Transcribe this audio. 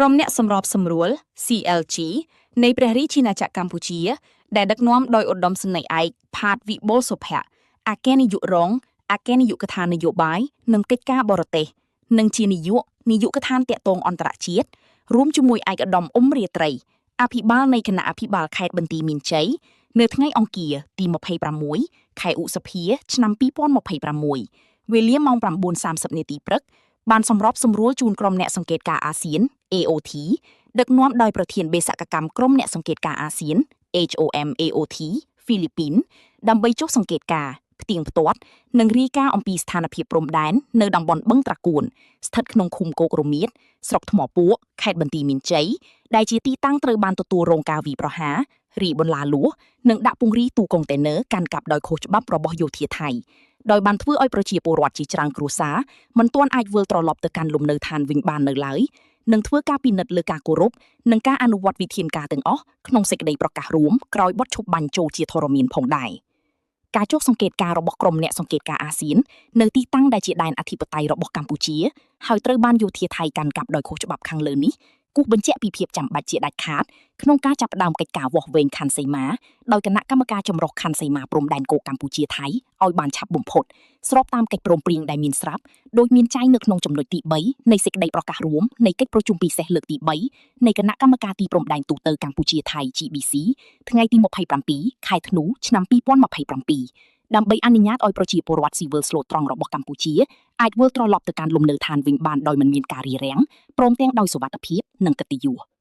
ក្រុមអ្នកសម្របសម្រួល CLG នៃព្រះរាជាណាចក្រកម្ពុជាដែលដឹកនាំដោយឧត្តមសេនីយ៍ឯកផាតវិបុលសុភ័ក្រអគ្គនាយករងអគ្គនាយកដ្ឋាននយោបាយនិងកិច្ចការបរទេសនិងជានាយកដ្ឋានតាក់ទងអន្តរជាតិរួមជាមួយឯកឧត្តមអ៊ុំរាត្រីអភិបាលនៃគណៈអភិបាលខេត្តបន្ទាយមានជ័យនៅថ្ងៃអង្គារទី26ខែឧសភាឆ្នាំ2026វេលាម៉ោង 9:30 នាទីព្រឹកបានសម្របសម្រួលជូនក្រុមអ្នកសង្កេតការណ៍អាស៊ាន AOT ដឹកនាំដោយប្រធានបេសកកម្មក្រុមអ្នកសង្កេតការណ៍អាស៊ាន HOM AOT ហ្វីលីពីនដើម្បីចុះសង្កេតការណ៍ផ្ទៀងផ្ទាត់និងរាយការណ៍អំពីស្ថានភាពព្រំដែននៅតំបន់បឹងត្រាគួនស្ថិតក្នុងឃុំគោករមៀតស្រុកថ្មពួកខេត្តបន្ទាយមានជ័យដែលជាទីតាំងត្រូវបានទទួលរងការវាយប្រហាររីបន្លាលួសនិងដាក់ពង្រីទូកុងតេន័រកាន់កាប់ដោយខុសច្បាប់របស់យោធាថៃដោយបានធ្វើឲ្យប្រជាពលរដ្ឋជាច្រើនគ្រួសារមិនទាន់អាចវិលត្រឡប់ទៅកាន់លំនៅឋានវិញបាននៅឡើយនិងធ្វើការពិនិត្យលើការគោរពនិងការអនុវត្តវិធានការទាំងអស់ក្នុងសេចក្តីប្រកាសរួមក្រោយបទឈប់បាញ់ចូលជាធរមានផងដែរការចុះសង្កេតការណ៍របស់ក្រុមអ្នកសង្កេតការណ៍អាស៊ាននៅទីតាំងដែលជាដែនអធិបតេយ្យរបស់កម្ពុជាហើយត្រូវបានយោធាថៃកាន់កាប់ដោយខុសច្បាប់ខាងលើនេះគូសបញ្ជាក់ពីភាពចាំបាច់ជាដាច់ខាតក្នុងការចាប់ផ្ដើមកិច្ចការវាស់វែងខណ្ឌសីមាដោយគណៈកម្មការចម្រុះខណ្ឌសីមាព្រំដែនគោកកម្ពុជាថៃឲ្យបានឆាប់បំផុតស្របតាមកិច្ចព្រមព្រៀងដែលមានស្រាប់ដោយមានចែងនៅក្នុងចំណុចទី3នៃសេចក្តីប្រកាសរួមនៃកិច្ចប្រជុំពិសេសលើកទី3នៃគណៈកម្មការទីព្រំដែនទូទៅកម្ពុជាថៃ GBC ថ្ងៃទី27ខែធ្នូឆ្នាំ2027ដើម្បីអនុញ្ញាតឲ្យប្រជាពលរដ្ឋស៊ីវិលស្លូតត្រង់របស់កម្ពុជាអាចវិលត្រឡប់ទៅកាន់លំនៅឋានវិញបានដោយមិនមានការរារាំងព្រមទាំងដោយសុវត្ថិភាពនិងកិត្តិយស